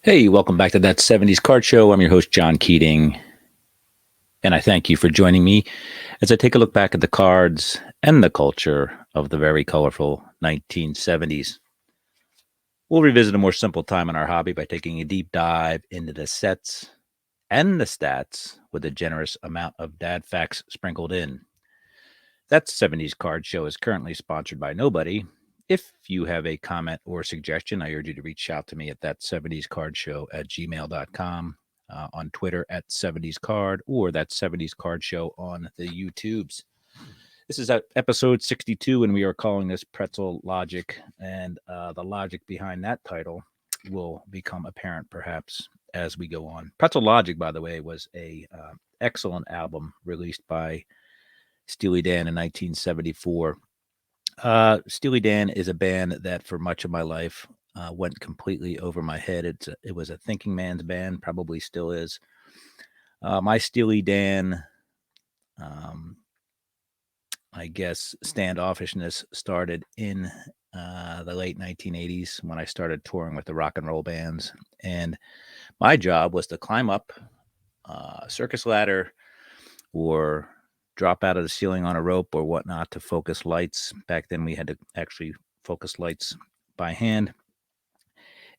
Hey, welcome back to That 70s Card Show. I'm your host, John Keating, and I thank you for joining me as I take a look back at the cards and the culture of the very colorful 1970s. We'll revisit a more simple time in our hobby by taking a deep dive into the sets and the stats with a generous amount of dad facts sprinkled in. That 70s Card Show is currently sponsored by nobody. If you have a comment or suggestion, I urge you to reach out to me at ThatSeventiesCardShow at gmail.com, on Twitter at 70sCard, or that 70s Card Show on the YouTubes. This is episode 62, and we are calling this Pretzel Logic, and the logic behind that title will become apparent perhaps as we go on. Pretzel Logic, by the way, was a excellent album released by Steely Dan in 1974. Steely Dan is a band that for much of my life went completely over my head. It was a thinking man's band, probably still is. My Steely Dan, um, I guess, standoffishness started in the late 1980s when I started touring with the rock and roll bands. And my job was to climb up a circus ladder or drop out of the ceiling on a rope or whatnot to focus lights. Back then, we had to actually focus lights by hand.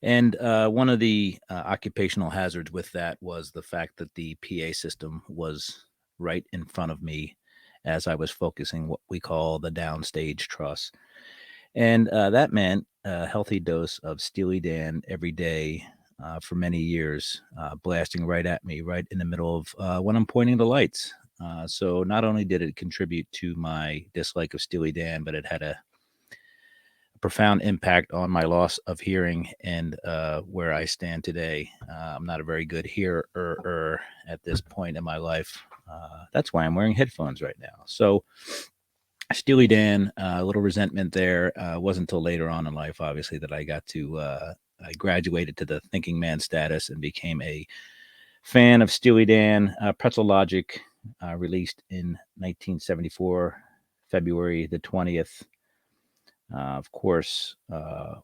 And one of the occupational hazards with that was the fact that the PA system was right in front of me as I was focusing what we call the downstage truss. And that meant a healthy dose of Steely Dan every day for many years, blasting right at me, right in the middle of when I'm pointing the lights. So not only did it contribute to my dislike of Steely Dan, but it had a profound impact on my loss of hearing and where I stand today. I'm not a very good hearer at this point in my life. That's why I'm wearing headphones right now. So Steely Dan, a little resentment there. Wasn't until later on in life, obviously, that I got to, I graduated to the thinking man status and became a fan of Steely Dan. Pretzel Logic, released in 1974, February the 20th. Of course,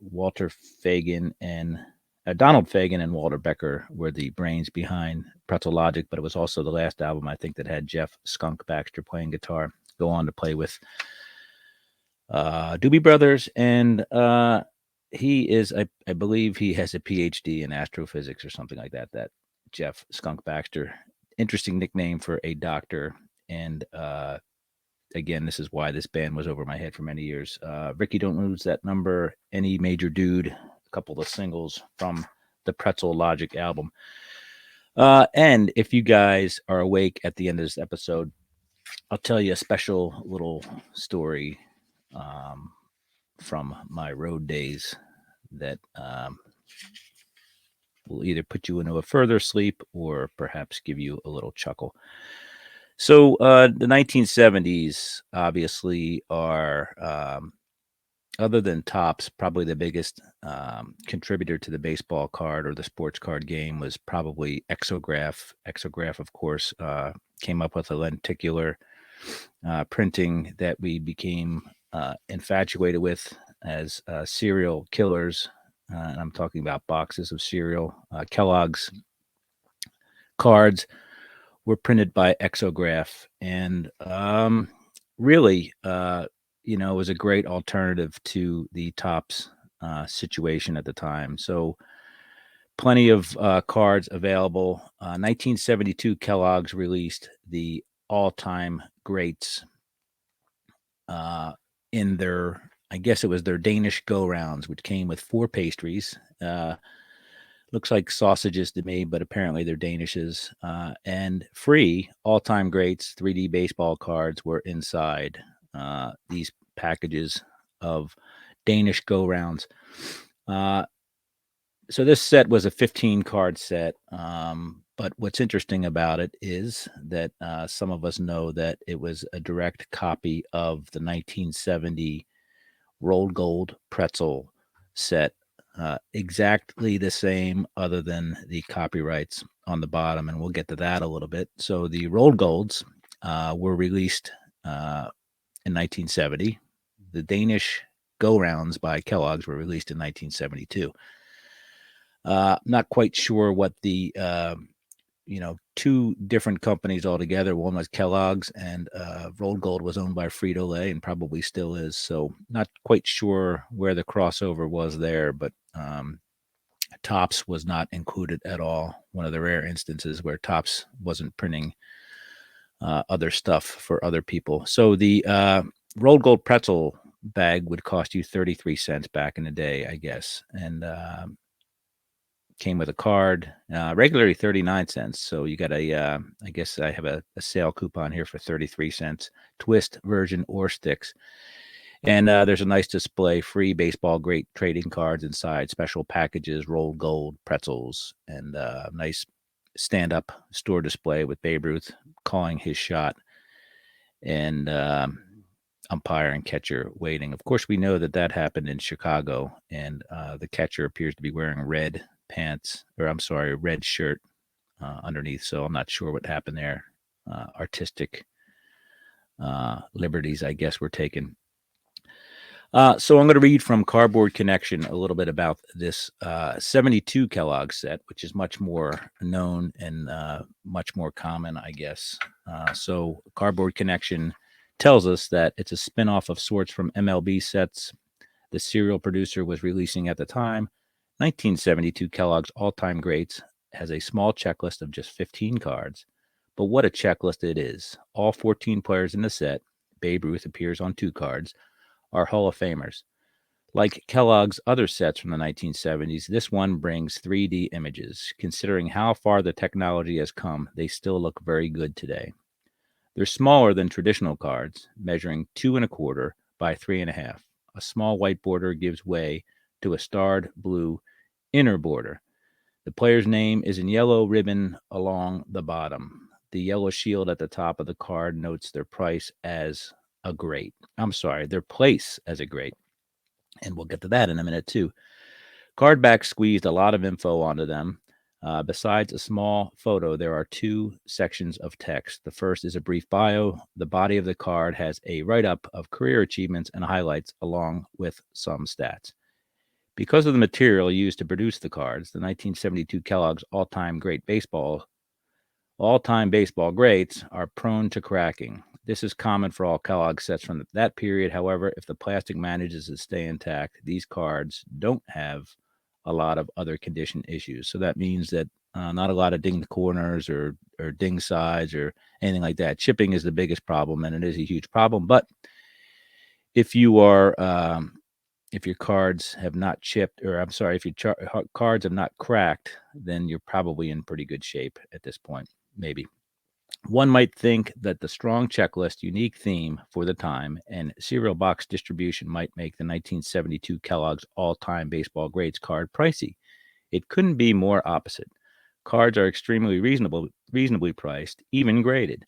Walter Fagan and Donald Fagan and Walter Becker were the brains behind Pretzel Logic, but it was also the last album I think that had Jeff Skunk Baxter playing guitar. Go on to play with Doobie Brothers, and he is, I believe, he has a PhD in astrophysics or something like that. That Jeff Skunk Baxter, interesting nickname for a doctor, and again, this is why this band was over my head for many years. Ricky Don't Lose That Number, Any Major Dude, a couple of singles from the Pretzel Logic album. And if you guys are awake at the end of this episode, I'll tell you a special little story from my road days that will either put you into a further sleep or perhaps give you a little chuckle. So the 1970s obviously are, other than Topps, probably the biggest contributor to the baseball card or the sports card game was probably Exograph. Exograph, of course, came up with a lenticular printing that we became infatuated with as serial killers. And I'm talking about boxes of cereal. Kellogg's cards were printed by Exograph, and really, it was a great alternative to the Topps situation at the time. So, plenty of cards available. 1972, Kellogg's released the all-time greats in their, I guess it was their Danish go-rounds, which came with 4 pastries. Looks like sausages to me, but apparently they're Danishes. And free all-time greats 3D baseball cards were inside these packages of Danish go-rounds. So this set was a 15-card set. But what's interesting about it is that some of us know that it was a direct copy of the 1970 Rold Gold Pretzel set. Exactly the same, other than the copyrights on the bottom, and we'll get to that a little bit. So the Rold Golds were released in 1970. The Danish Go Rounds by Kellogg's were released in 1972. Not quite sure what the two different companies altogether. One was Kellogg's, and Rold Gold was owned by Frito-Lay and probably still is. So not quite sure where the crossover was there, but Topps was not included at all. One of the rare instances where Topps wasn't printing other stuff for other people. So the Rold Gold Pretzel bag would cost you 33 cents back in the day, I guess, and came with a card, regularly 39 cents. So you got I guess I have a sale coupon here for 33 cents, twist version or sticks. And there's a nice display, free baseball great trading cards inside, special packages, Rold Gold Pretzels, and nice stand-up store display with Babe Ruth calling his shot and umpire and catcher waiting. Of course, we know that happened in Chicago, and the catcher appears to be wearing red pants, or I'm sorry, red shirt underneath. So I'm not sure what happened there. Artistic liberties, I guess, were taken. So I'm going to read from Cardboard Connection a little bit about this 72 Kellogg set, which is much more known and much more common, I guess. So Cardboard Connection tells us that it's a spinoff of sorts from MLB sets the cereal producer was releasing at the time. 1972 Kellogg's All-Time Greats has a small checklist of just 15 cards. But what a checklist it is. All 14 players in the set, Babe Ruth appears on 2 cards, are Hall of Famers. Like Kellogg's other sets from the 1970s, this one brings 3D images. Considering how far the technology has come, they still look very good today. They're smaller than traditional cards, measuring 2.25 by 3.5. A small white border gives way to a starred blue inner border. The player's name is in yellow ribbon along the bottom. The yellow shield at the top of the card notes their price as a great. Their place as a great. And we'll get to that in a minute, too. Cardback squeezed a lot of info onto them. Besides a small photo, there are 2 sections of text. The first is a brief bio. The body of the card has a write-up of career achievements and highlights along with some stats. Because of the material used to produce the cards, the 1972 Kellogg's all-time baseball greats are prone to cracking. This is common for all Kellogg sets from that period. However, if the plastic manages to stay intact, these cards don't have a lot of other condition issues. So that means that not a lot of dinged corners or ding sides or anything like that. Chipping is the biggest problem, and it is a huge problem. But if you are if your cards have not chipped, or if your cards have not cracked, then you're probably in pretty good shape at this point, maybe. One might think that the strong checklist, unique theme for the time, and cereal box distribution might make the 1972 Kellogg's all-time baseball greats card pricey. It couldn't be more opposite. Cards are extremely reasonably priced, even graded.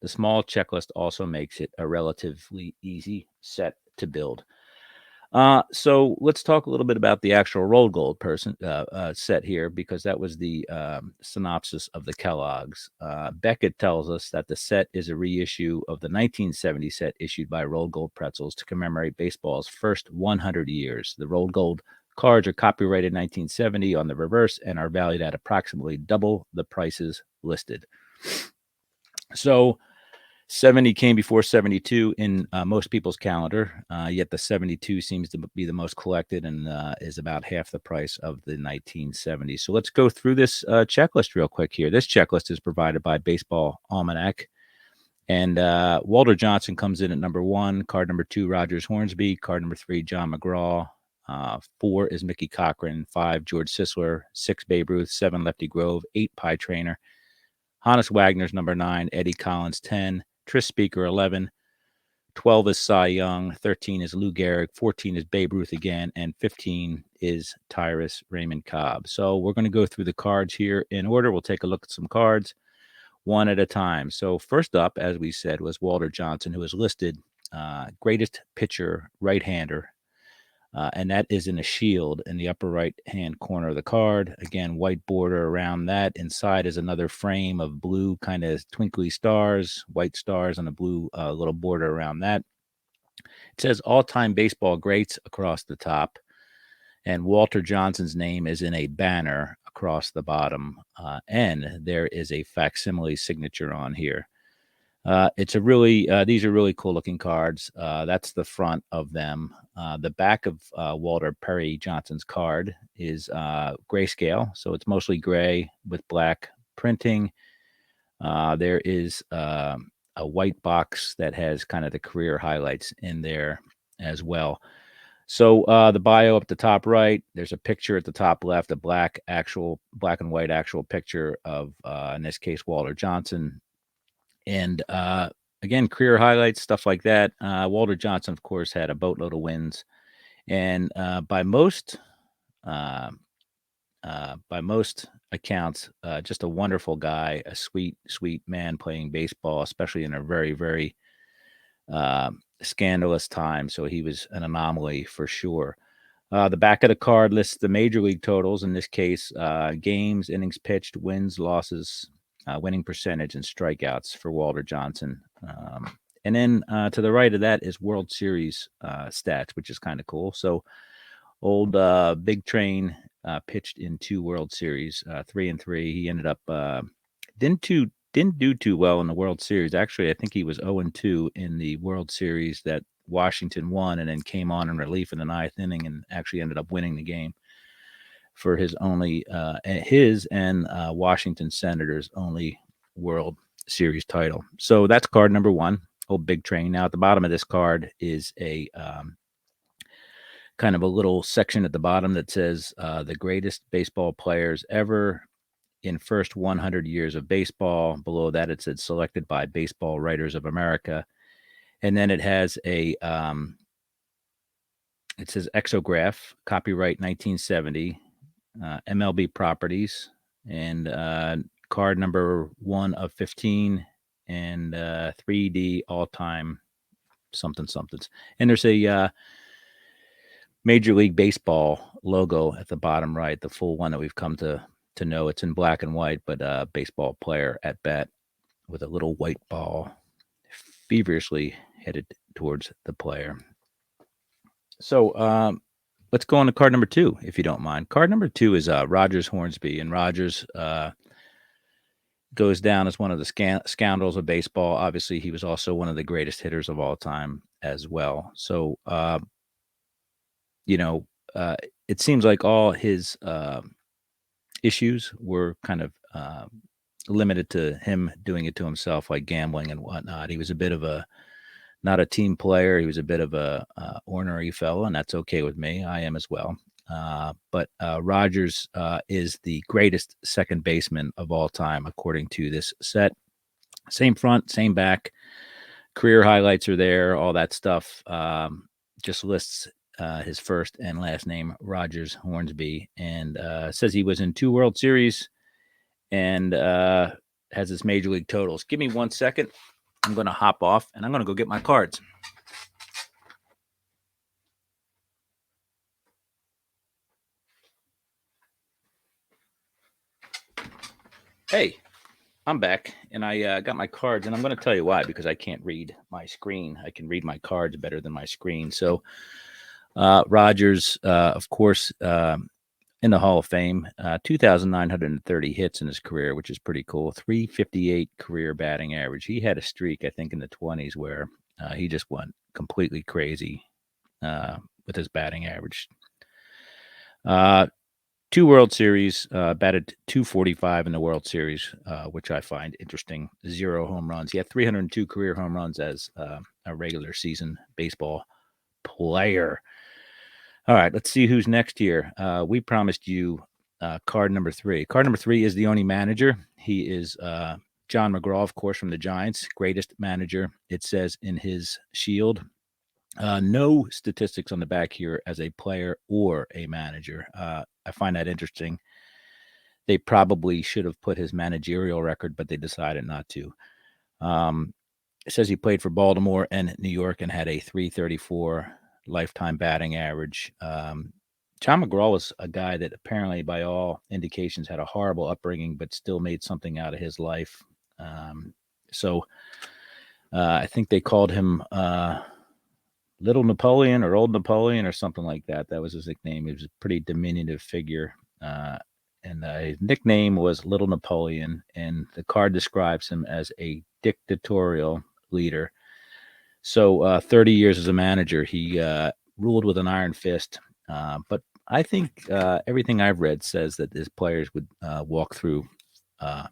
The small checklist also makes it a relatively easy set to build. So let's talk a little bit about the actual Rold Gold set here, because that was the synopsis of the Kellogg's. Beckett tells us that the set is a reissue of the 1970 set issued by Rold Gold Pretzels to commemorate baseball's first 100 years. The Rold Gold cards are copyrighted 1970 on the reverse and are valued at approximately double the prices listed. So 70 came before 72 in most people's calendar, yet the 72 seems to be the most collected and is about half the price of the 1970s. So let's go through this checklist real quick here. This checklist is provided by Baseball Almanac. And Walter Johnson comes in at number 1, card number 2, Rogers Hornsby, card number 3, John McGraw, 4 is Mickey Cochran, 5, George Sisler, 6, Babe Ruth, 7, Lefty Grove, 8, Pie Traynor, Honus Wagner's number 9, Eddie Collins 10, Tris Speaker 11, 12 is Cy Young, 13 is Lou Gehrig, 14 is Babe Ruth again, and 15 is Tyrus Raymond Cobb. So we're going to go through the cards here in order. We'll take a look at some cards one at a time. So first up, as we said, was Walter Johnson, who is listed greatest pitcher right-hander. And that is in a shield in the upper right-hand corner of the card. Again, white border around that. Inside is another frame of blue kind of twinkly stars, white stars, and a blue little border around that. It says all-time baseball greats across the top. And Walter Johnson's name is in a banner across the bottom, and there is a facsimile signature on here. It's a really these are really cool looking cards. That's the front of them. The back of Walter Perry Johnson's card is grayscale, so it's mostly gray with black printing. There is a white box that has kind of the career highlights in there as well. So the bio up the top right, there's a picture at the top left, a black and white actual picture of in this case Walter Johnson, and again career highlights, stuff like that. Walter Johnson, of course, had a boatload of wins, and uh, by most accounts, just a wonderful guy, a sweet man playing baseball, especially in a very scandalous time. So he was an anomaly for sure. The back of the card lists the major league totals, in this case, games, innings pitched, wins, losses, winning percentage, and strikeouts for Walter Johnson. And then to the right of that is World Series stats, which is kind of cool. So old Big Train pitched in 2 World Series, 3-3. He ended up didn't do too well in the World Series. Actually, I think he was 0-2 in the World Series that Washington won, and then came on in relief in the 9th inning and actually ended up winning the game for his and Washington Senators' only World Series title. So that's card number 1, old Big Train. Now at the bottom of this card is a kind of a little section at the bottom that says the greatest baseball players ever in first 100 years of baseball. Below that, it said selected by Baseball Writers of America. And then it has it says Exograph, copyright 1970, MLB properties, and card number 1 of 15, and 3D all-time somethings. And there's a Major League Baseball logo at the bottom right, the full one that we've come to know. It's in black and white, but baseball player at bat with a little white ball feverishly headed towards the player. So let's go on to card number 2, if you don't mind. Card number 2 is Rogers Hornsby, and Rogers goes down as one of the scoundrels of baseball. Obviously, he was also one of the greatest hitters of all time as well. So, it seems like all his issues were kind of limited to him doing it to himself, like gambling and whatnot. He was a bit of not a team player. He was a bit of a ornery fellow, and that's okay with me. I am as well. But Rogers is the greatest second baseman of all time, according to this set. Same front, same back. Career highlights are there, all that stuff. Just lists his first and last name, Rogers Hornsby, and says he was in 2 World Series and has his major league totals. Give me 1 second. I'm going to hop off, and I'm going to go get my cards. Hey, I'm back, and I got my cards, and I'm going to tell you why, because I can't read my screen. I can read my cards better than my screen. So Rogers, of course, in the Hall of Fame, 2,930 hits in his career, which is pretty cool. 358 career batting average. He had a streak, I think, in the 20s where he just went completely crazy with his batting average. 2 World Series, batted .245 in the World Series, which I find interesting. 0 home runs. He had 302 career home runs as a regular season baseball player. All right, let's see who's next here. We promised you card number 3. Card number 3 is the only manager. He is John McGraw, of course, from the Giants, greatest manager. It says in his shield. No statistics on the back here as a player or a manager. I find that interesting. They probably should have put his managerial record, but they decided not to. It says he played for Baltimore and New York and had a .334 lifetime batting average. John McGraw was a guy that apparently, by all indications, had a horrible upbringing, but still made something out of his life. So I think they called him Little Napoleon or Old Napoleon or something like that. That was his nickname. He was a pretty diminutive figure. And his nickname was Little Napoleon. And the card describes him as a dictatorial leader. So 30 years as a manager, he ruled with an iron fist. But I think everything I've read says that his players would walk through a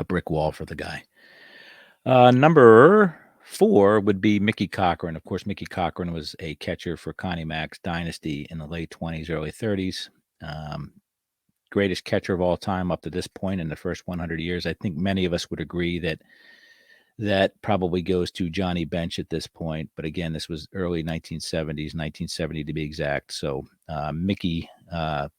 brick wall for the guy. Number 4 would be Mickey Cochran. Of course, Mickey Cochran was a catcher for Connie Mack's dynasty in the late 20s, early 30s. Greatest catcher of all time up to this point in the first 100 years. I think many of us would agree that probably goes to Johnny Bench at this point. But again, this was early 1970s, 1970 to be exact. So Mickey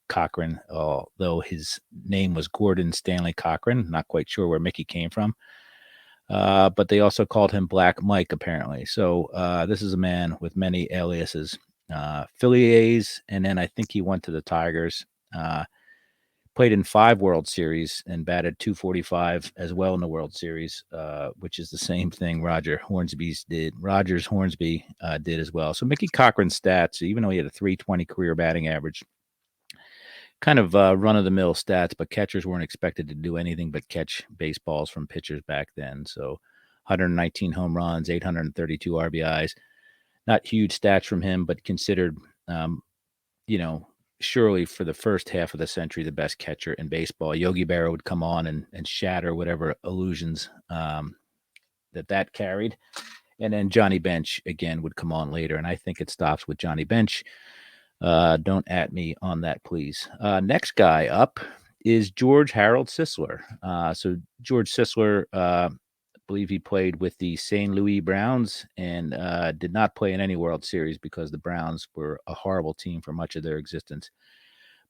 Cochran, although his name was Gordon Stanley Cochran, not quite sure where Mickey came from. But they also called him Black Mike, apparently. So this is a man with many aliases. Philly A's, and then I think he went to the Tigers. Played in 5 World Series and batted .245 as well in the World Series, which is the same thing Rogers Hornsby did as well. So Mickey Cochran's stats, even though he had a .320 career batting average, kind of run-of-the-mill stats, but catchers weren't expected to do anything but catch baseballs from pitchers back then. So 119 home runs, 832 RBIs. Not huge stats from him, but considered, surely for the first half of the century, the best catcher in baseball. Yogi Berra would come on and shatter whatever illusions that carried. And then Johnny Bench, again, would come on later. And I think it stops with Johnny Bench. Don't at me on that, please. Next guy up is George Harold Sisler. So George Sisler, I believe he played with the St. Louis Browns and did not play in any World Series because the Browns were a horrible team for much of their existence.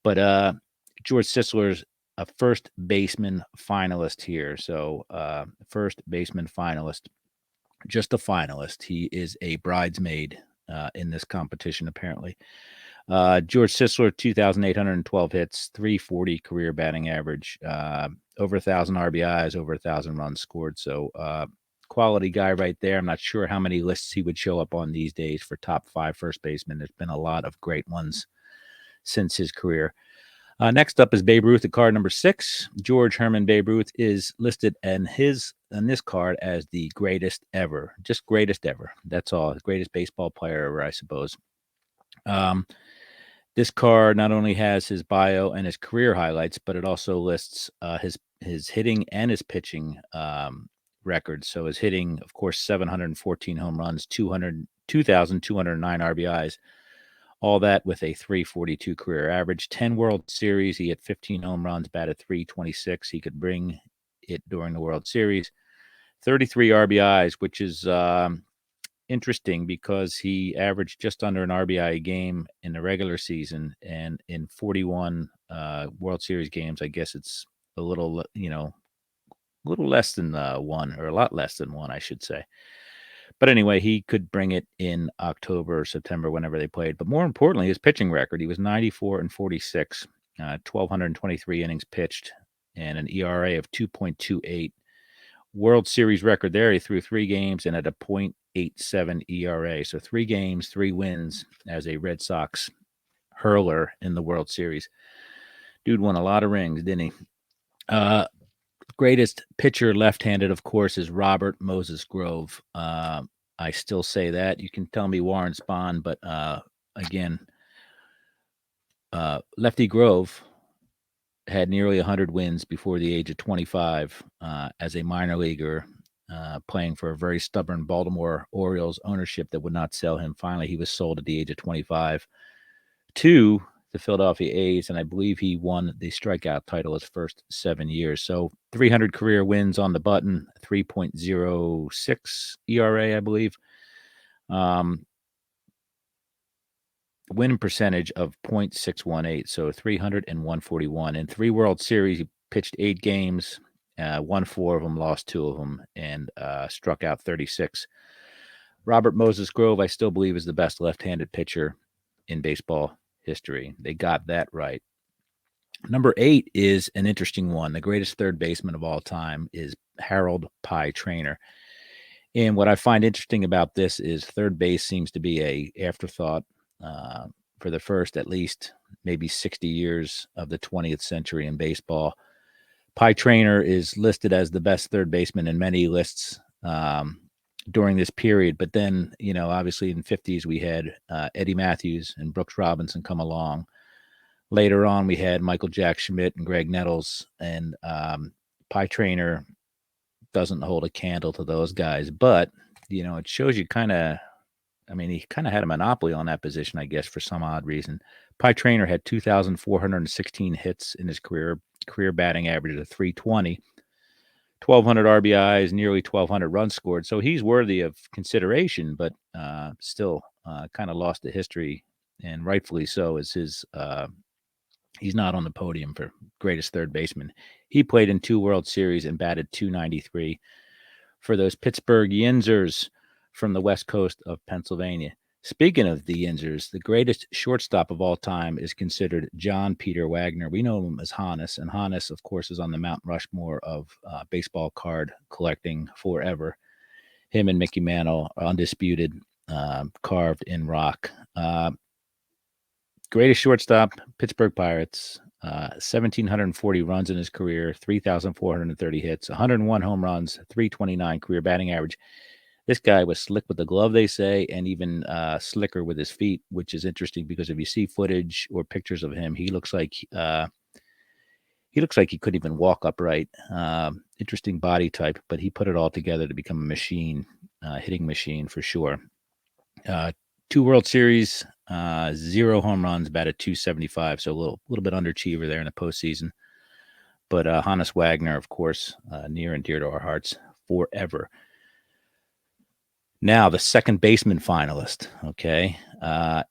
But George Sisler's a first baseman finalist here. So first baseman finalist, just a finalist. He is a bridesmaid in this competition, apparently. George Sisler, 2,812 hits, 340 career batting average, over 1,000 RBIs, over 1,000 runs scored. So quality guy right there. I'm not sure how many lists he would show up on these days for top 5 first basemen. There's been a lot of great ones since his career. Next up is Babe Ruth at card number 6. George Herman Babe Ruth is listed on this card as the greatest ever, just greatest ever. That's all. The greatest baseball player ever, I suppose. This card not only has his bio and his career highlights, but it also lists his hitting and his pitching records. So his hitting, of course, 714 home runs, 2,209 RBIs, all that with a .342 career average. 10 World Series, he had 15 home runs, batted .326. He could bring it during the World Series. 33 RBIs, which is interesting because he averaged just under an RBI a game in the regular season, and in 41 World Series games, I guess it's a little less than one, or a lot less than one, I should say. But anyway, he could bring it in October or September, whenever they played. But more importantly, his pitching record, he was 94-46, 1,223 innings pitched, and an ERA of 2.28. World Series record there, he threw 3 games and at a .87 ERA. So 3 games, 3 wins as a Red Sox hurler in the World Series. Dude won a lot of rings, didn't he? Greatest pitcher left-handed, of course, is Robert Moses Grove. I still say that. You can tell me Warren Spahn, but again, Lefty Grove had nearly 100 wins before the age of 25 as a minor leaguer, playing for a very stubborn Baltimore Orioles ownership that would not sell him. Finally, he was sold at the age of 25 to the Philadelphia A's, and I believe he won the strikeout title his first 7 years. So 300 career wins on the button, 3.06 ERA, I believe. Win percentage of .618, so 300 and 141. In 3 World Series, he pitched 8 games, won 4 of them, lost 2 of them, and struck out 36. Robert Moses Grove, I still believe, is the best left-handed pitcher in baseball history. They got that right. Number 8 is an interesting one. The greatest third baseman of all time is Harold Pie Traynor. And what I find interesting about this is third base seems to be a afterthought for the first at least maybe 60 years of the 20th century in baseball. Pie Traynor is listed as the best third baseman in many lists during this period. But then, obviously in the 50s, we had Eddie Matthews and Brooks Robinson come along. Later on, we had Michael Jack Schmidt and Greg Nettles, and Pie Traynor doesn't hold a candle to those guys. But, it shows you he kind of had a monopoly on that position, I guess, for some odd reason. Pie Traynor had 2,416 hits in his career batting average of 320, 1,200 RBIs, nearly 1,200 runs scored. So he's worthy of consideration, but still kind of lost to history, and rightfully so, as he's not on the podium for greatest third baseman. He played in 2 World Series and batted .293 for those Pittsburgh Yinzers from the west coast of Pennsylvania. Speaking of the Yinzers, the greatest shortstop of all time is considered John Peter Wagner. We know him as Hannes, and Hannes, of course, is on the Mount Rushmore of baseball card collecting forever. Him and Mickey Mantle are undisputed, carved in rock. Greatest shortstop, Pittsburgh Pirates, 1,740 runs in his career, 3,430 hits, 101 home runs, 329 career batting average. This guy was slick with the glove, they say, and even slicker with his feet, which is interesting because if you see footage or pictures of him, he looks like he couldn't even walk upright. Interesting body type, but he put it all together to become a machine, hitting machine for sure. 2 World Series, 0 home runs, batted .275, so a little bit underachiever there in the postseason. But Hannes Wagner, of course, near and dear to our hearts forever. Now, the second baseman finalist, okay?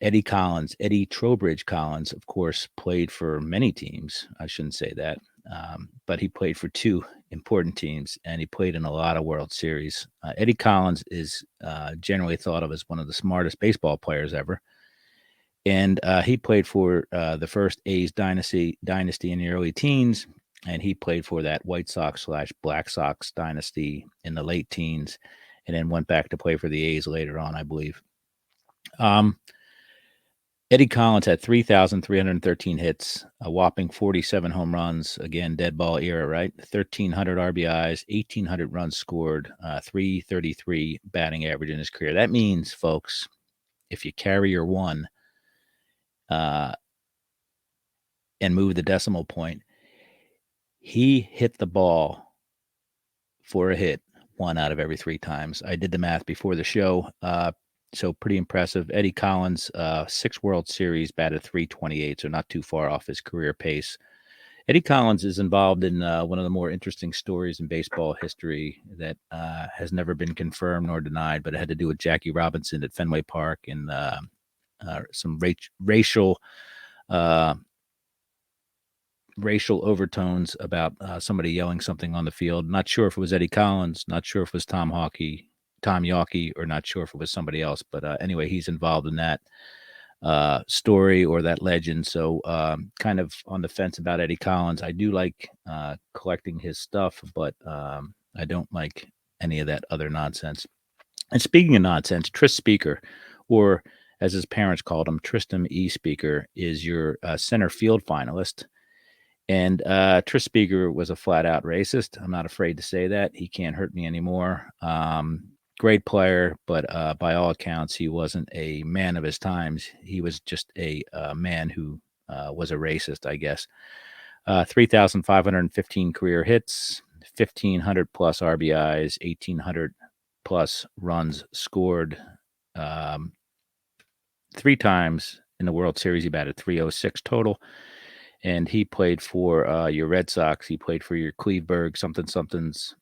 Eddie Trowbridge Collins, of course, played for many teams. I shouldn't say that. But he played for 2 important teams, and he played in a lot of World Series. Eddie Collins is generally thought of as one of the smartest baseball players ever. And he played for the first A's dynasty in the early teens, and he played for that White Sox/Black Sox dynasty in the late teens, and then went back to play for the A's later on, I believe. Eddie Collins had 3,313 hits, a whopping 47 home runs, again, dead ball era, right? 1,300 RBIs, 1,800 runs scored, 333 batting average in his career. That means, folks, if you carry your 1 and move the decimal point, he hit the ball for a hit 1 out of every 3 times. I did the math before the show. So pretty impressive. Eddie Collins, 6 World Series, batted .328, so not too far off his career pace. Eddie Collins is involved in one of the more interesting stories in baseball history that has never been confirmed nor denied, but it had to do with Jackie Robinson at Fenway Park and some racial overtones about somebody yelling something on the field. Not sure if it was Eddie Collins, not sure if it was Tom Yawkey, or not sure if it was somebody else. But anyway, he's involved in that story or that legend. So kind of on the fence about Eddie Collins. I do like collecting his stuff, but I don't like any of that other nonsense. And speaking of nonsense, Tris Speaker, or as his parents called him, Tristan E. Speaker, is your center field finalist. And Tris Speaker was a flat-out racist. I'm not afraid to say that. He can't hurt me anymore. Great player, but by all accounts, he wasn't a man of his times. He was just a man who was a racist, I guess. 3,515 career hits, 1,500-plus RBIs, 1,800-plus runs scored. 3 times in the World Series, he batted .306 total. And he played for your Red Sox. He played for your Cleveland somethings.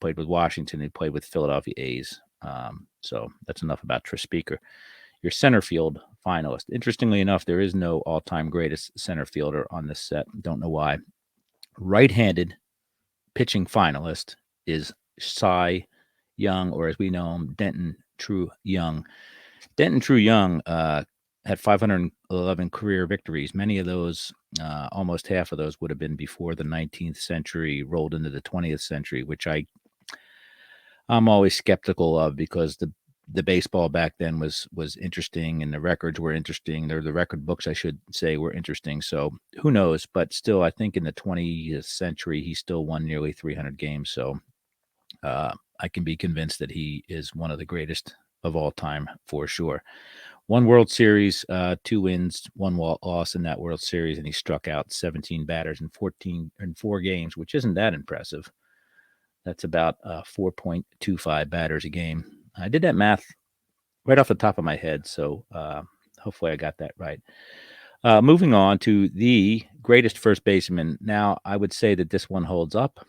Played with Washington. He played with Philadelphia A's. So that's enough about Tris Speaker. Your center field finalist. Interestingly enough, there is no all-time greatest center fielder on this set. Don't know why. Right-handed pitching finalist is Cy Young, or as we know him, Denton True Young. Denton True Young had 511 career victories. Many of those, almost half of those, would have been before the 19th century rolled into the 20th century, which I I'm always skeptical of, because the baseball back then was interesting, and the records were interesting. The record books, I should say, were interesting. So who knows? But still, I think in the 20th century, he still won nearly 300 games. So I can be convinced that he is one of the greatest of all time for sure. One World Series, 2 wins, one loss in that World Series, and he struck out 17 batters in 4 games, which isn't that impressive. That's about 4.25 batters a game. I did that math right off the top of my head, so hopefully I got that right. Moving on to the greatest first baseman. Now, I would say that this one holds up.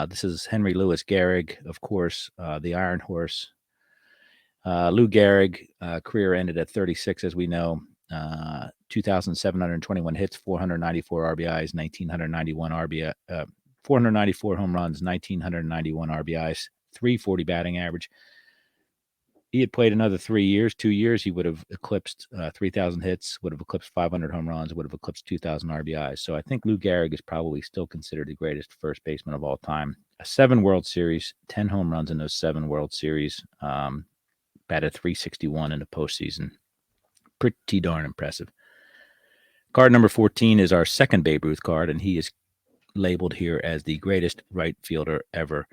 This is Henry Louis Gehrig, of course, the Iron Horse. Lou Gehrig, career ended at 36, as we know. 2,721 hits, 494 RBIs, 1,991 RBI, 494 home runs, 1,991 RBIs, 340 batting average. He had played another 3 years, 2 years, he would have eclipsed 3,000 hits, would have eclipsed 500 home runs, would have eclipsed 2,000 RBIs. So I think Lou Gehrig is probably still considered the greatest first baseman of all time. 7 World Series, 10 home runs in those 7 World Series, batted 361 in the postseason. Pretty darn impressive. Card number 14 is our second Babe Ruth card, and he is labeled here as the greatest right fielder ever.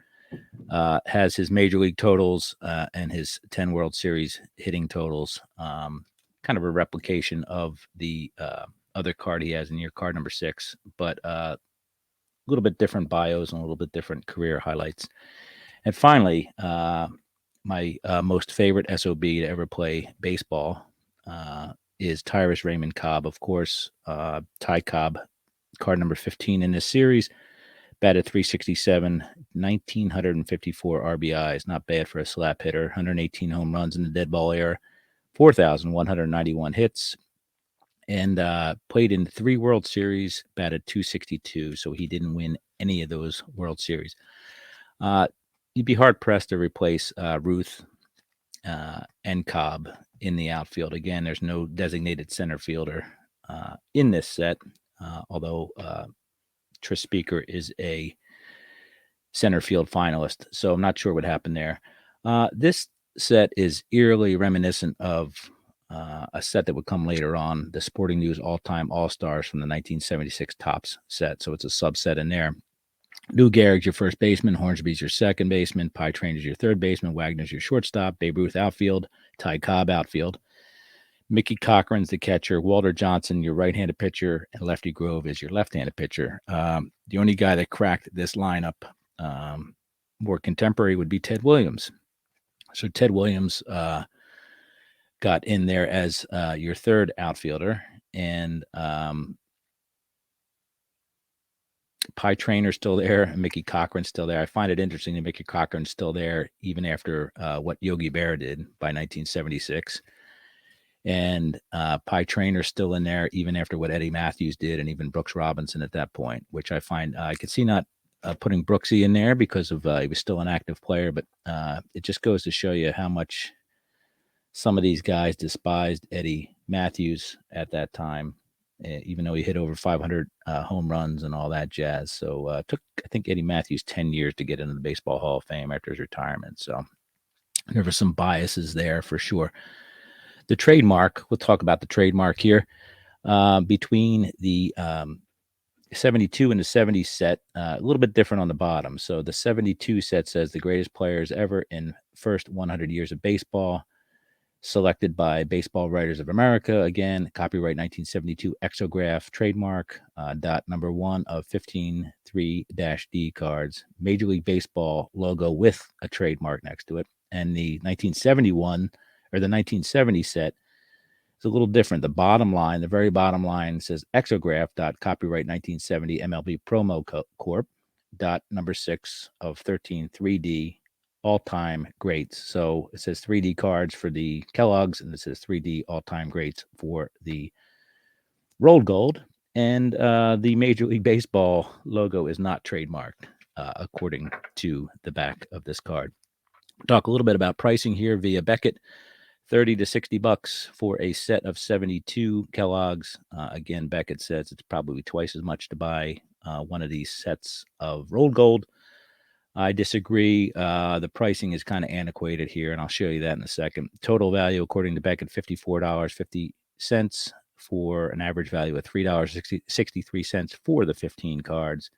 Has his major league totals and his 10 World Series hitting totals, kind of a replication of the other card he has in here, card number 6, but a little bit different bios and a little bit different career highlights. And finally, my most favorite SOB to ever play baseball is Tyrus Raymond Cobb, of course. Ty Cobb, card number 15 in this series. Batted 367, 1,954 RBIs. Not bad for a slap hitter. 118 home runs in the dead ball era. 4,191 hits. And played in 3 World Series. Batted 262. So he didn't win any of those World Series. You'd be hard-pressed to replace Ruth and Cobb in the outfield. Again, there's no designated center fielder in this set, although Tris Speaker is a center field finalist, so I'm not sure what happened there. This set is eerily reminiscent of a set that would come later on, the Sporting News All-Time All-Stars from the 1976 Topps set, so it's a subset in there. Lou Gehrig's your first baseman, Hornsby's your second baseman, Pie Trainer's your third baseman, Wagner's your shortstop, Babe Ruth outfield, Ty Cobb outfield. Mickey Cochran's the catcher, Walter Johnson, your right-handed pitcher, and Lefty Grove is your left-handed pitcher. The only guy that cracked this lineup more contemporary would be Ted Williams. So Ted Williams got in there as your third outfielder, and Pie Trainer's still there, and Mickey Cochran's still there. I find it interesting that Mickey Cochran's still there even after what Yogi Berra did by 1976. And Pie Trainer's still in there even after what Eddie Matthews did, and even Brooks Robinson at that point, which I find I could see not putting Brooksy in there because of he was still an active player, but it just goes to show you how much some of these guys despised Eddie Matthews at that time, even though he hit over 500 home runs and all that jazz. So it took, I think, Eddie Matthews 10 years to get into the Baseball Hall of Fame after his retirement. So there were some biases there for sure. The trademark, we'll talk about the trademark here, between the 72 and the 70s set, a little bit different on the bottom. So the 72 set says the greatest players ever in first 100 years of baseball, selected by Baseball Writers of America. Again, copyright 1972, Exograph, trademark, dot number 1 of 15 3-D cards, Major League Baseball logo with a trademark next to it. And the 1971 or the 1970 set is a little different. The bottom line, the very bottom line says Exograph, copyright 1970 MLB Promo Corp, dot number 6 of 13 3D all-time greats. So it says 3D cards for the Kellogg's, and it says 3D all-time greats for the Rold Gold. And the Major League Baseball logo is not trademarked, according to the back of this card. Talk a little bit about pricing here via Beckett. $30 to $60 for a set of 72 Kellogg's. Again, Beckett says it's probably twice as much to buy one of these sets of Rold Gold. I disagree. The pricing is kind of antiquated here, and I'll show you that in a second. Total value, according to Beckett, $54.50 for an average value of $3.63 for the 15 cards.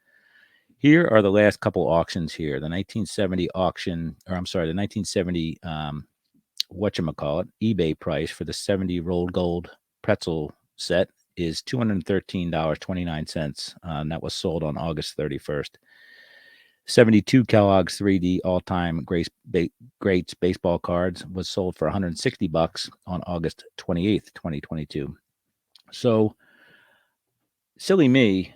Here are the last couple auctions here. The 1970 auction, or I'm sorry, the 1970 whatchamacallit, eBay price for the 70 Rold Gold Pretzel set is $213.29. And that was sold on August 31st. 72 Kellogg's 3D all-time greats baseball cards was sold for $160 on August 28th, 2022. So, silly me,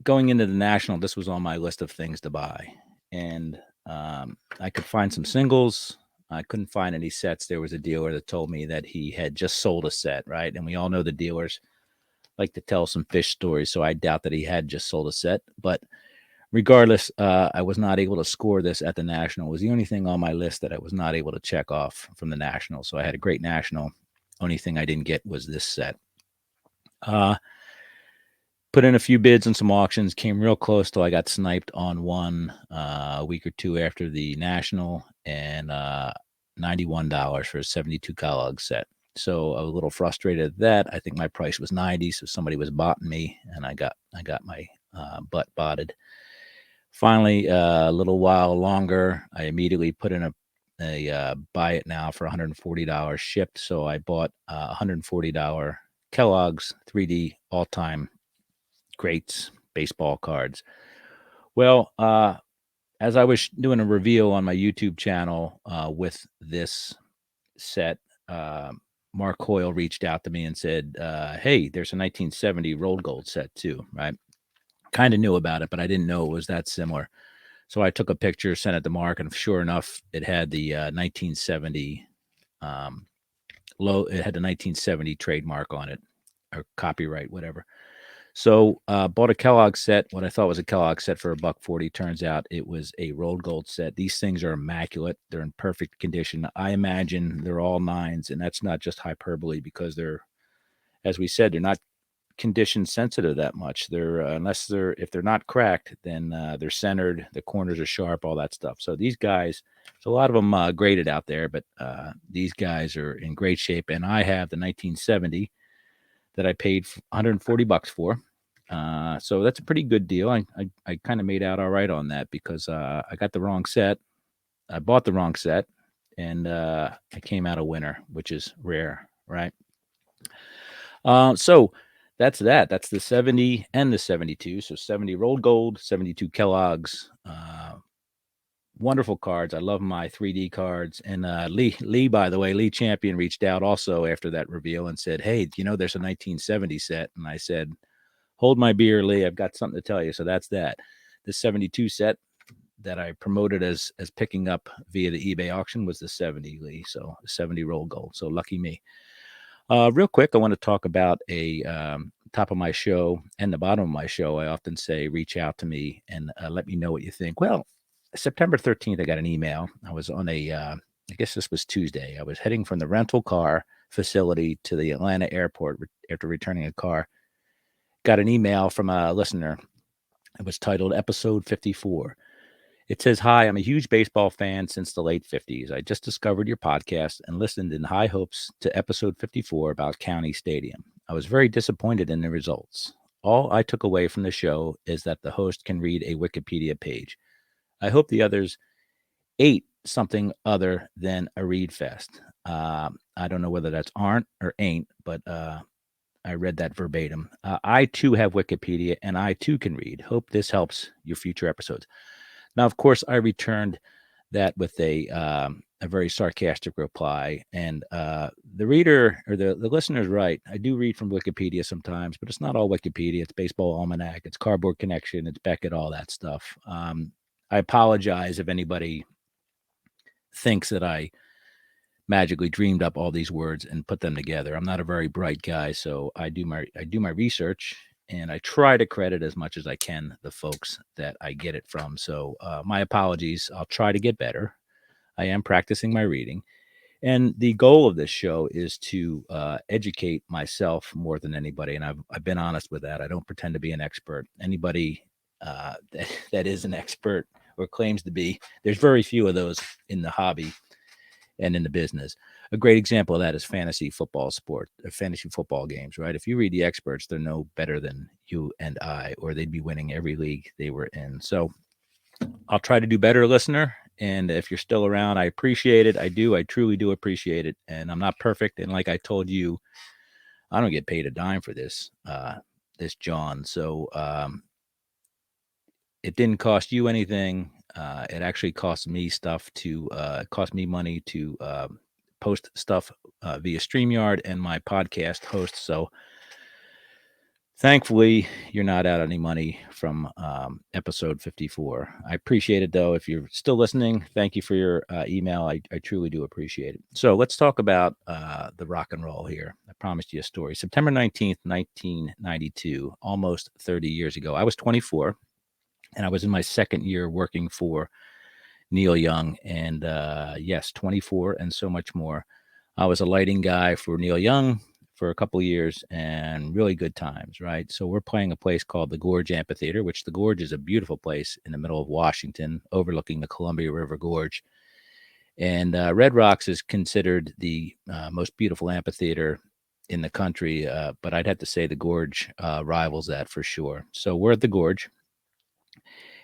going into the National, this was on my list of things to buy. And I could find some singles. I couldn't find any sets. There was a dealer that told me that he had just sold a set, right? And we all know the dealers like to tell some fish stories, so I doubt that he had just sold a set. But regardless, I was not able to score this at the National. It was the only thing on my list that I was not able to check off from the National. So I had a great National. Only thing I didn't get was this set. Put in a few bids on some auctions, came real close till I got sniped on one a week or two after the National, and $91 for a 72 Kellogg set. So I was a little frustrated at that. I think my price was 90, so somebody was botting me, and I got my butt botted. Finally, a little while longer, I immediately put in a buy it now for $140 shipped. So I bought $140 Kellogg's 3D all-time greats baseball cards. Well, as I was doing a reveal on my YouTube channel with this set, Mark Hoyle reached out to me and said, hey, there's a 1970 Rold Gold set too, right? Kind of knew about it, but I didn't know it was that similar. So I took a picture, sent it to Mark, and sure enough, it had the 1970 it had the 1970 trademark on it, or copyright, whatever. So bought a Kellogg set. What I thought was a Kellogg set for $1.40. Turns out it was a Rold Gold set. These things are immaculate. They're in perfect condition. I imagine they're all nines, and that's not just hyperbole, because they're, as we said, they're not condition sensitive that much. They're if they're not cracked, then they're centered, the corners are sharp, all that stuff. So these guys, there's a lot of them graded out there, but these guys are in great shape. And I have the 1970 that I paid $140 for. So that's a pretty good deal. I kind of made out all right on that, because I got the wrong set. I bought the wrong set, and I came out a winner, which is rare, right? So that's that. That's the 70 and the 72. So 70 Rold Gold, 72 Kellogg's. Wonderful cards. I love my 3D cards. And Lee, by the way, Lee Champion reached out also after that reveal and said, hey, there's a 1970 set. And I said, hold my beer, Lee. I've got something to tell you. So that's that. The 72 set that I promoted as picking up via the eBay auction was the 70, Lee. So 70 Rold Gold. So lucky me. Real quick, I want to talk about a top of my show and the bottom of my show. I often say, reach out to me and let me know what you think. Well, September 13th, I got an email. I was on I guess this was Tuesday. I was heading from the rental car facility to the Atlanta airport after returning a car. Got an email from a listener. It was titled Episode 54. It says, hi, I'm a huge baseball fan since the late 50s. I just discovered your podcast and listened in high hopes to episode 54 about County Stadium. I was very disappointed in the results. All I took away from the show is that the host can read a Wikipedia page. I hope the others ate something other than a read fest. I don't know whether that's aren't or ain't, but I read that verbatim. I too have Wikipedia, and I too can read. Hope this helps your future episodes. Now, of course, I returned that with a very sarcastic reply. And the reader or the listener is right. I do read from Wikipedia sometimes, but it's not all Wikipedia. It's Baseball Almanac. It's Cardboard Connection. It's Beckett, all that stuff. I apologize if anybody thinks that I magically dreamed up all these words and put them together. I'm not a very bright guy, so I do my research, and I try to credit as much as I can the folks that I get it from. So my apologies. I'll try to get better. I am practicing my reading. And the goal of this show is to educate myself more than anybody. And I've been honest with that. I don't pretend to be an expert. Anybody that is an expert or claims to be. There's very few of those in the hobby and in the business. A great example of that is fantasy football fantasy football games, right? If you read the experts, they're no better than you and I, or they'd be winning every league they were in. So I'll try to do better, listener. And if you're still around, I appreciate it. I do. I truly do appreciate it. And I'm not perfect. And like I told you, I don't get paid a dime for this John. So it didn't cost you anything. It actually cost me cost me money to post stuff via StreamYard and my podcast host. So thankfully, you're not out any money from episode 54. I appreciate it, though. If you're still listening, thank you for your email. I truly do appreciate it. So let's talk about the rock and roll here. I promised you a story. September 19th, 1992, almost 30 years ago. I was 24, and I was in my second year working for Neil Young. And yes, 24 and so much more. I was a lighting guy for Neil Young for a couple of years, and really good times, right? So we're playing a place called the Gorge Amphitheater, which the Gorge is a beautiful place in the middle of Washington, overlooking the Columbia River Gorge. And Red Rocks is considered the most beautiful amphitheater in the country, but I'd have to say the Gorge rivals that for sure. So we're at the Gorge,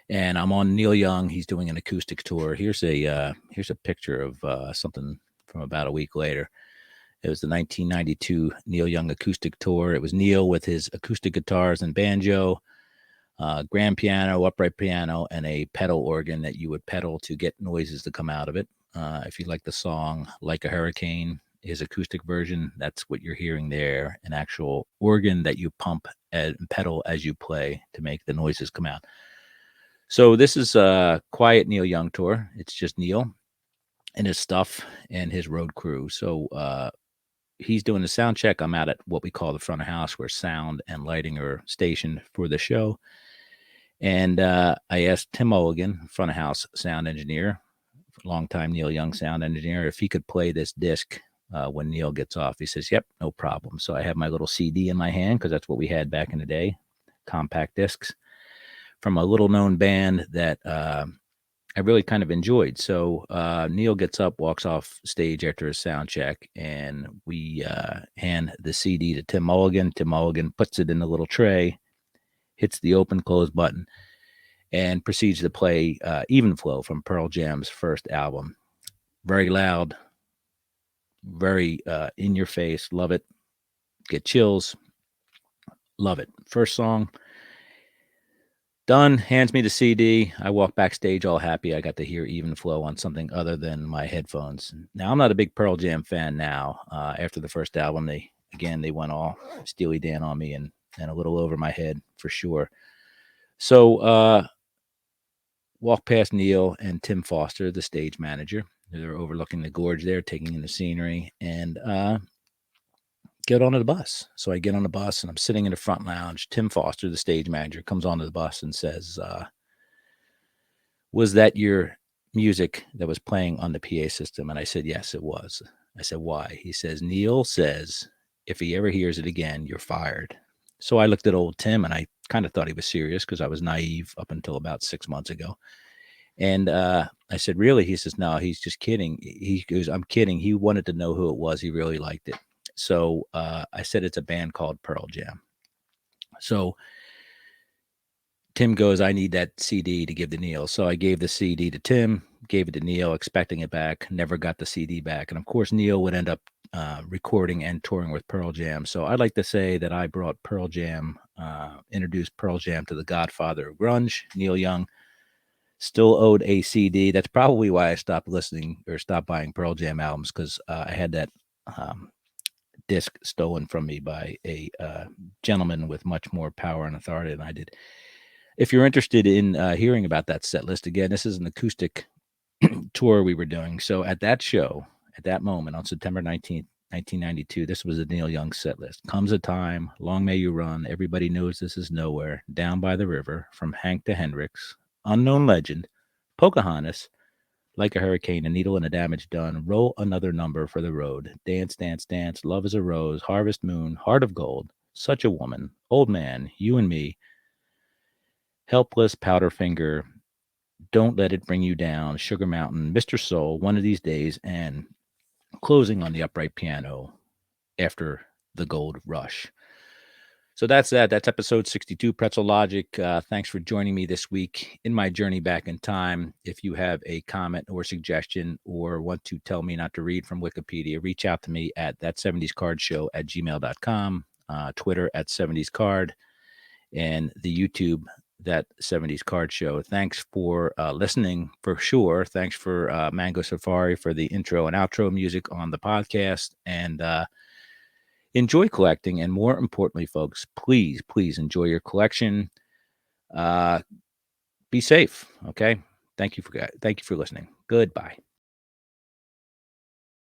and I'm on Neil Young. He's doing an acoustic tour. Here's a picture of something from about a week later. It was the 1992 Neil Young acoustic tour. It was Neil with his acoustic guitars and banjo, grand piano, upright piano, and a pedal organ that you would pedal to get noises to come out of it. If you like the song Like a Hurricane, his acoustic version, that's what you're hearing there, an actual organ that you pump and pedal as you play to make the noises come out. So this is a quiet Neil Young tour. It's just Neil and his stuff and his road crew. So he's doing the sound check. I'm out at what we call the front of house, where sound and lighting are stationed for the show. And I asked Tim Mulligan, front of house sound engineer, longtime Neil Young sound engineer, if he could play this disc when Neil gets off. He says, "Yep, no problem." So I have my little CD in my hand, because that's what we had back in the day, compact discs from a little known band that I really kind of enjoyed. So Neil gets up, walks off stage after his sound check, and we hand the CD to Tim Mulligan. Tim Mulligan puts it in the little tray, hits the open close button, and proceeds to play Even Flow from Pearl Jam's first album. Very loud, very in your face. Love it. Get chills. Love it. First song. Done, hands me the CD. I walk backstage all happy. I got to hear Even Flow on something other than my headphones. Now, I'm not a big Pearl Jam fan now. After the first album, they went all Steely Dan on me and a little over my head for sure. So walk past Neil and Tim Foster, the stage manager. They're overlooking the gorge there, taking in the scenery, and get onto the bus. So I get on the bus, and I'm sitting in the front lounge. Tim Foster, the stage manager, comes onto the bus and says, "Was that your music that was playing on the PA system?" And I said, "Yes, it was." I said, "Why?" He says, "Neil says if he ever hears it again, you're fired." So I looked at old Tim, and I kind of thought he was serious, because I was naive up until about 6 months ago. And I said, "Really?" He says, "No, he's just kidding." He goes, "I'm kidding. He wanted to know who it was. He really liked it." So I said, "It's a band called Pearl Jam." So Tim goes, "I need that CD to give to Neil." So I gave the CD to Tim, gave it to Neil, expecting it back, never got the CD back. And of course, Neil would end up recording and touring with Pearl Jam. So I'd like to say that I brought Pearl Jam, introduced Pearl Jam to the godfather of grunge, Neil Young. Still owed a CD. That's probably why I stopped listening or stopped buying Pearl Jam albums, because I had that disc stolen from me by a gentleman with much more power and authority than I did. If you're interested in hearing about that set list, again, this is an acoustic tour we were doing. So at that show, at that moment, on September 19th, 1992, this was a Neil Young set list. Comes a Time, Long May You Run, Everybody Knows This Is Nowhere, Down by the River, From Hank to Hendrix, Unknown Legend, Pocahontas, Like a Hurricane, A Needle and a Damage Done, Roll Another Number for the Road, Dance, Dance, Dance, Love is a Rose, Harvest Moon, Heart of Gold, Such a Woman, Old Man, You and Me, Helpless, Powderfinger, Don't Let It Bring You Down, Sugar Mountain, Mr. Soul, One of These Days, and closing on the upright piano after the Gold Rush. So that's that. That's episode 62, Pretzel Logic. Thanks for joining me this week in my journey back in time. If you have a comment or suggestion or want to tell me not to read from Wikipedia, reach out to me at ThatSeventiesCardShow at gmail.com, Twitter at 70scard, and the YouTube That 70s Card Show. Thanks for listening for sure. Thanks for Mango Safari for the intro and outro music on the podcast. And enjoy collecting. And more importantly, folks, please, please enjoy your collection. Be safe. Okay. Thank you for listening. Goodbye.